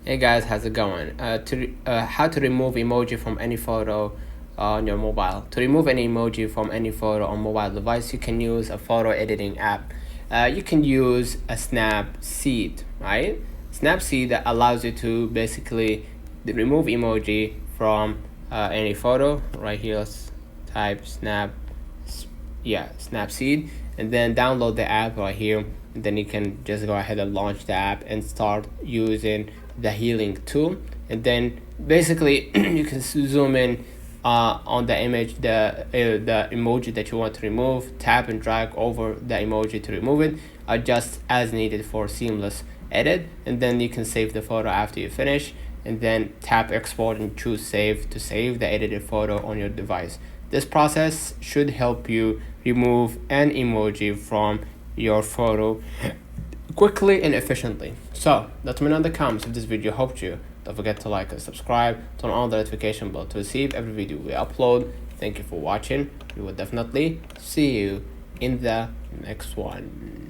Hey guys, how's it going? How to remove emoji from any photo on your mobile. To remove any emoji from any photo on mobile device, you can use a photo editing app. You can use a Snapseed, right? Snapseed that allows you to basically remove emoji from any photo. Right here, let's type Snapseed, and then download the app right here. And then you can just go ahead and launch the app and start using the healing tool. And then basically you can zoom in on the image, the emoji that you want to remove, tap and drag over the emoji to remove it, adjust as needed for seamless edit, and then you can save the photo after you finish, and then tap export and choose save to save the edited photo on your device. This process should help you remove an emoji from your photo quickly and efficiently. So let me know in the comments if this video helped you. Don't forget to like and subscribe, turn on the notification bell to receive every video we upload. Thank you for watching. We will definitely see you in the next one.